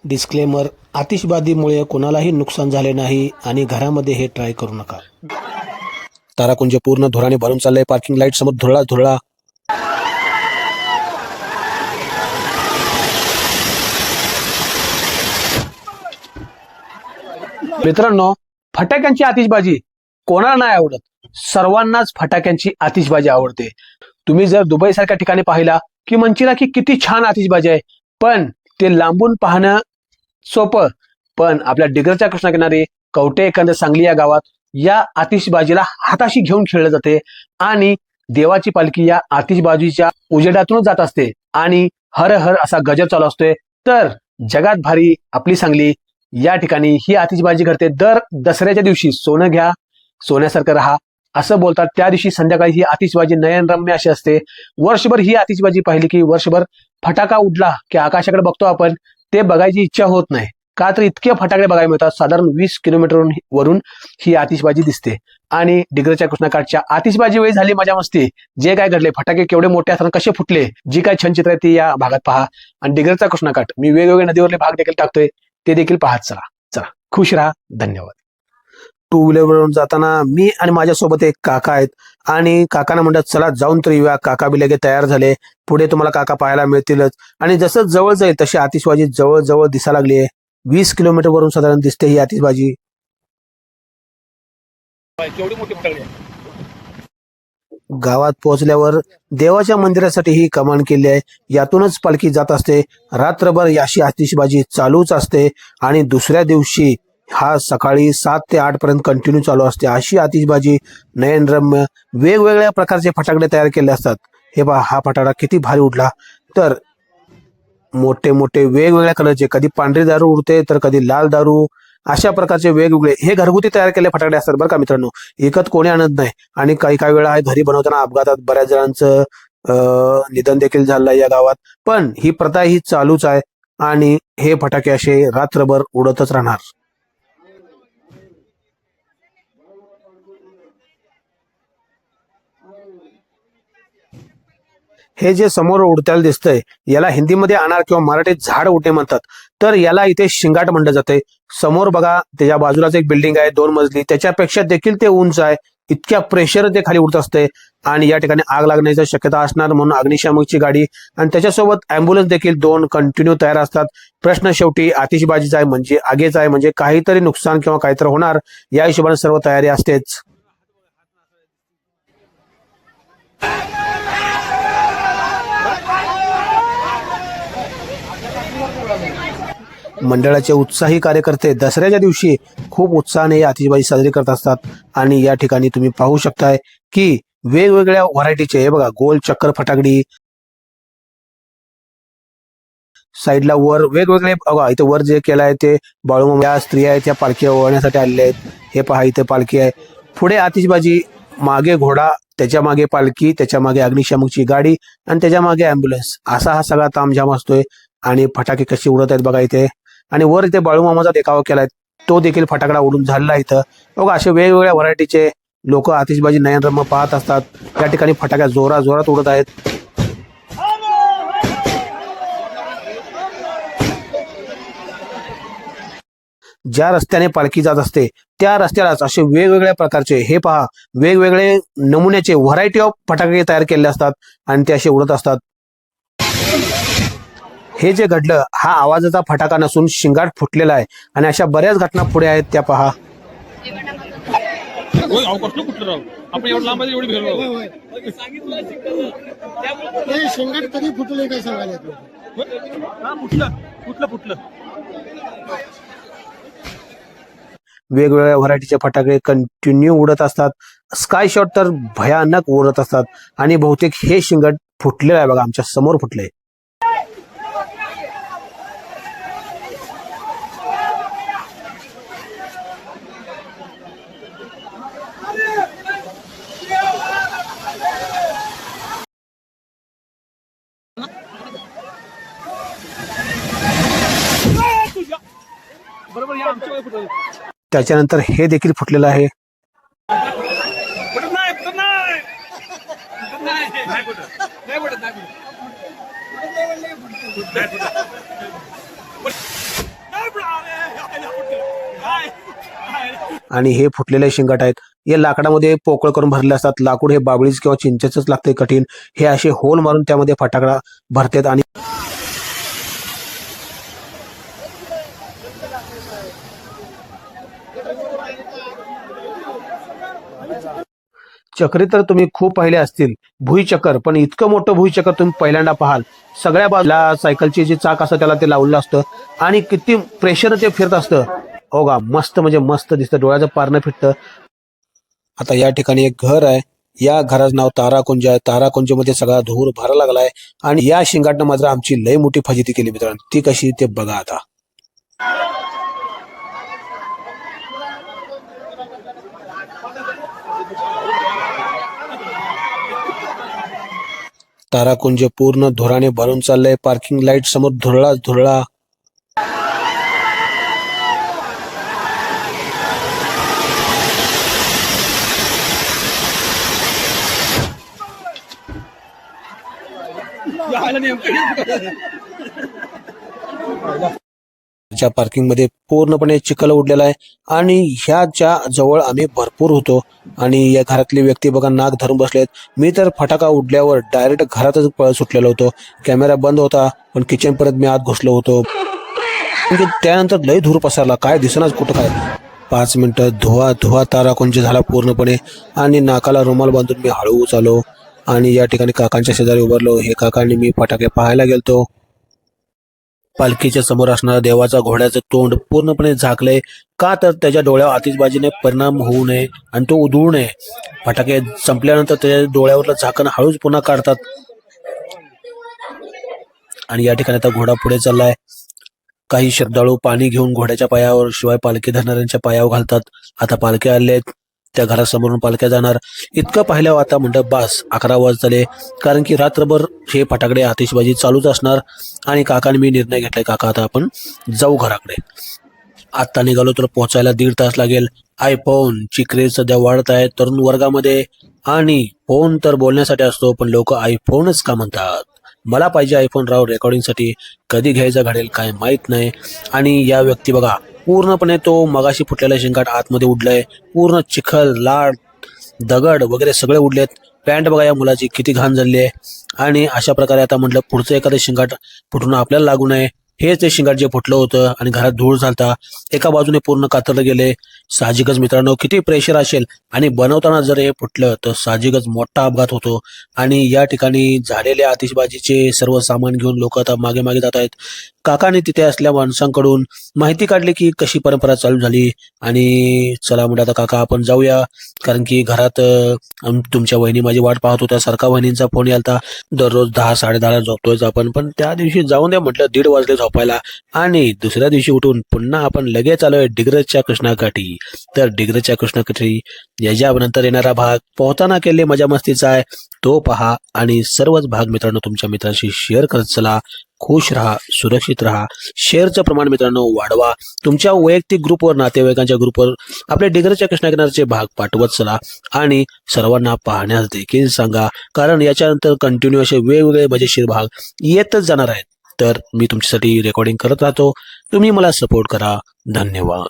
Disclaimer, आतिषबाजीमुळे कोणालाही नुकसान झाले नाही आणि घरामध्ये हे ट्राय करू नका. ताराकुंज पूर्ण धुराने भरून चाललंय. पार्किंग लाईट समोर धुरळा धुरळा. मित्रांनो, फटाक्यांची आतिषबाजी कोणाला नाही आवडत? सर्वांनाच फटाक्यांची आतिषबाजी आवडते. तुम्ही जर दुबई सारख्या ठिकाणी पाहिला की म्हणशीला की किती छान आतिषबाजी आहे, पण ते लांबून पाहणं सोपं. पण आपल्या डिग्रजच्या कृष्णाकिनारी कवठे एकंदर सांगली या गावात या आतिषबाजीला हाताशी घेऊन खेळलं जाते आणि देवाची पालखी या आतिषबाजीच्या उजेडातूनच जात असते आणि हर हर असा गजर चालू असतोय. तर जगात भारी आपली सांगली या ठिकाणी ही आतिषबाजी घडते. दर दसऱ्याच्या दिवशी सोनं घ्या, सोन्यासारखं राहा असं बोलतात. त्या दिवशी संध्याकाळी ही आतिषबाजी नयनरम्य अशी असते. वर्षभर ही आतिषबाजी पाहिली की वर्षभर फटाका उडला की आकाशाकडे बघतो आपण, ते बघायची इच्छा होत नाही. का तर इतके फटाके बघायला मिळतात. साधारण 20 किलोमीटर वरून ही आतिषबाजी दिसते. आणि डिग्रजच्या कृष्णाकाठच्या आतिषबाजी वेळी झाली मजा मस्ती. जे काय घडले, फटाके केवढे मोठे असताना कसे फुटले, जी काय छान चित्र आहे ती या भागात पहा. आणि डिग्रजचा कृष्णाकाठ मी वेगवेगळे नदीवरले भाग देखील टाकतोय, ते देखील पाहत चला. चला, खुश राहा. धन्यवाद. टू व्हीलरवरून जाताना मी आणि माझ्यासोबत एक काका आहेत आणि काकांना म्हणतात चला जाऊन तर येऊया. काका बी लगे तयार झाले. पुढे तुम्हाला काका पाहायला मिळतीलच. आणि जसं जवळ जाईल तशी आतिषबाजी जवळ जवळ दिसायला लागली आहे. 20 किलोमीटर वरून साधारण दिसते ही आतिषबाजी. गावात पोहोचल्यावर देवाच्या मंदिरासाठी ही कमान केली आहे. यातूनच पालखी जात असते. रात्रभर याशी आतिषबाजी चालूच असते आणि दुसऱ्या दिवशी हा सकाळी 7 ते 8 पर्यंत कंटिन्यू चालू असते. अशी आतिषबाजी नयनरम्य वेगवेगळ्या प्रकारचे फटाकडे तयार केले असतात. हे पहा, हा फटाकडा किती भारी उडला. तर मोठे मोठे वेगवेगळ्या कलरचे, कधी पांढरी दारू उडते तर कधी लाल दारू, अशा प्रकारचे वेगवेगळे हे घरगुती तयार केलेले फटाकडे असतात बरं का मित्रांनो. विकत कोणी आणत नाही. आणि काही काही वेळा घरी बनवताना अपघातात बऱ्याच जणांचं निधन देखील झालं या गावात. पण ही प्रथा ही चालूच आहे आणि हे फटाके असे रात्रभर उडतच राहणार. हे जे समोर उडताना दिसतंय याला हिंदीमध्ये अनार किंवा मराठीत झाड उडणे म्हणतात. तर याला इथे शिंगाट म्हणलं जाते. समोर बघा, त्याच्या बाजूलाच एक बिल्डिंग आहे 2 मजली, त्याच्यापेक्षा देखील ते उंच आहे. इतक्या प्रेशर ते खाली उडत असते आणि या ठिकाणी आग लागण्याची शक्यता असणार म्हणून अग्निशामकची गाडी आणि त्याच्यासोबत अँब्युलन्स देखील 2 कंटिन्यू तयार असतात. प्रश्न शेवटी आतिषबाजीचा आहे म्हणजे आगीचा आहे म्हणजे काहीतरी नुकसान किंवा काहीतरी होणार, या हिशोबाने सर्व तयारी असतेच. मंडळाचे उत्साही कार्यकर्ते दसऱ्याच्या दिवशी खूप उत्साहाने ही आतिषबाजी साजरी करत असतात. आणि या ठिकाणी तुम्ही पाहू शकताय की वेगवेगळ्या व्हरायटीचे, हे बघा, गोल चक्कर फटाकडी, साईडला वर वेगवेगळे बघा. इथे वर जे केलं आहे ते बाळूमामा स्त्रिया आहेत त्या पालखी ओवाळण्यासाठी आलेल्या आहेत. हे पहा, इथे पालखी आहे. पुढे आतिषबाजी, मागे घोडा, त्याच्या मागे पालखी, त्याच्या मागे अग्निशामकची गाडी आणि त्याच्या मागे अँब्युलन्स, असा हा सगळा तामझाम असतोय. आणि फटाके कसे उडत आहेत बघा इथे. आणि वर इथे बाळूमामाचा देखावा केलाय, तो देखील फटाकडा उडून झालेला इथं बघा. असे वेगवेगळ्या व्हरायटीचे लोक आतिषबाजी नयनरम्य पाहत असतात. या ठिकाणी फटाक्या जोरात जोरात उडत आहेत. ज्या रस्त्याने पालखी जात असते त्या रस्त्यालाच असे वेगवेगळ्या प्रकारचे, हे पहा, वेगवेगळे नमुन्याचे व्हरायटी ऑफ फटाके तयार केलेले असतात आणि ते असे उडत असतात. हे जे घडलं हा आवाजाचा फटाका नसून शिंगाट फुटलेला आहे आणि अशा बऱ्याच घटना पुढे आहेत त्या पहा. शिंगाट कधी फुटले काय सांगायला वेगवेगळ्या व्हरायटीचे फटाके कंटिन्यू उडत असतात. स्काय शॉट तर भयानक उडत असतात आणि बहुतेक हे शिंगट फुटलेलं आहे बघा, आमच्या समोर फुटले. त्याच्यानंतर हे देखील फुटलेलं आहे. आणि हे फुटलेले शिंगाट आहेत. या लाकडामध्ये पोकळ करून भरले असतात. लाकूड हे बाबळीच किंवा चिंचेचंच लागते कठीण. हे असे होल मारून त्यामध्ये फटाकडा भरतात आणि चक्री तर तुम्ही खूप पाहिले असतील, भुईचक्कर, पण इतकं मोठं भुईचक्कर तुम्ही पहिल्यांदा पाहाल. सगळ्या बाजूला सायकलचे जे चाक असतं त्याला ते लावलेलं असतं आणि किती प्रेशर ते फिरत असतं. हो का, मस्त म्हणजे मस्त दिसतं, डोळ्याचं पारणं फिरतं. आता या ठिकाणी एक घर आहे. या घराचं नाव ताराकुंज आहे. ताराकुंजमध्ये सगळा धूर भरा लागलाय आणि या शिंगाटनं मात्र आमची लय मोठी फजिती केली मित्रांनो. ती कशी ते बघा आता. ताराकुंज पूर्ण धुराने भरून चाललंय. पार्किंग लाईट समोर धुरळा धुरळा. च्या पार्किंग मध्ये पूर्णपणे चिखल उडलेला आहे आणि ह्याच्या जवळ आम्ही भरपूर होतो आणि या घरातली व्यक्ती बघा नाक धरून बसलेत. मी तर फटाका उडल्यावर डायरेक्ट घरातच पळ सुटलेलो होतो. कॅमेरा बंद होता पण किचन परत मी आत घुसलो होतो. म्हणजे त्यानंतर लय धूर पसरला, काय दिसनाच कुठं काय. 5 मिनिटं धुवा धुवा ताराकुंज झाला पूर्णपणे आणि नाकाला रुमाल बांधून मी हळूच आलो आणि या ठिकाणी काकांच्या शेजारी उभारलो. हे काकांनी मी फटाके पाहायला गेलतो. पालखीच्या समोर असणारा देवाचा घोड्याचं तोंड पूर्णपणे झाकलंय. का तर त्याच्या डोळ्यावर आतिषबाजीने परिणाम होऊ नये आणि तो उधळू नये. फटाके संपल्यानंतर त्याच्या डोळ्यावरलं झाकण हळूच पुन्हा काढतात आणि या ठिकाणी आता घोडा पुढे चाललाय. काही श्रद्धाळू पाणी घेऊन घोड्याच्या पायावर शिवाय पालखी धरणाऱ्यांच्या पायावर घालतात. आता पालख्या आल्या आहेत, त्या घरासमोरून पालख्या जाणार. इतकं पाहिल्यावर आता म्हणतं बास 11 वाजले, कारण की रात्रभर हे फटाकडे आतिषबाजी चालूच असणार. आणि काकाने मी निर्णय घेतलाय, काका आता आपण जाऊ घराकडे. आत्ता निघालो तर पोहोचायला 1.5 तास लागेल. आयफोनची क्रेज सध्या वाढत आहे तरुण वर्गामध्ये आणि फोन तर बोलण्यासाठी असतो पण लोक आयफोनच का म्हणतात. मला पाहिजे आयफोन राव रेकॉर्डिंगसाठी. कधी घ्यायचा घडेल काय माहित नाही. आणि या व्यक्ती बघा पूर्णपणे तो मगाशी फुटलेला शिंगाट आतमध्ये उडलाय. पूर्ण चिखल लाड दगड वगैरे सगळे उडलेत. पॅन्ट बघा या मुलाची किती घाण झाली आहे. आणि अशा प्रकारे आता म्हटलं पुढचं एखादं शिंगाट फुटून आपल्याला लागू नये. हे ते शिंगाट जे फुटलं होतं आणि घरात धूळ झालता, एका बाजूने पूर्ण कातरलं गेले. साहजिकच मित्रांनो किती प्रेशर असेल आणि बनवताना जर हे फुटलं तर साहजिकच मोठा अपघात होतो. आणि या ठिकाणी झालेल्या आतिषबाजीचे सर्व सामान घेऊन लोक आता मागे मागे जात आहेत. काकाने तिथे असलेल्या माणसांकडून माहिती काढली की कशी परंपरा चालू झाली आणि चला म्हणलं आता काका आपण जाऊया, कारण की घरात तुमच्या वहिनी माझी वाट पाहत होत्या. सारखा वहिनींचा फोन यालता. दररोज 10-10:30 झोपतोय आपण, पण त्या दिवशी जाऊन द्या म्हटलं 1:30 वाजले झोपायला. आणि दुसऱ्या दिवशी उठून पुन्हा आपण लगेच आलोय डिग्रजच्या कृष्णाकाठी. तर डिग्रजच्या कृष्णाकाठी याच्यानंतर येणारा भाग पोहताना केले मजा मस्तीचा आहे, तो पहा. आणि सर्वच भाग मित्रांनो तुमच्या मित्रांशी शेअर करत चला. खुश राहा, सुरक्षित राहा. शेअरचं प्रमाण मित्रांनो वाढवा. तुमच्या वैयक्तिक ग्रुपवर, नातेवाईकांच्या ग्रुपवर आपल्या डिग्रजच्या कृष्णाकिनारचे भाग पाठवत चला आणि सर्वांना पाहण्यास देखील सांगा, कारण याच्यानंतर कंटिन्यू असे वेगवेगळे मजेशीर भाग येतच जाणार आहेत. तर मी तुमच्यासाठी रेकॉर्डिंग करत राहतो. तुम्ही मला सपोर्ट करा. धन्यवाद.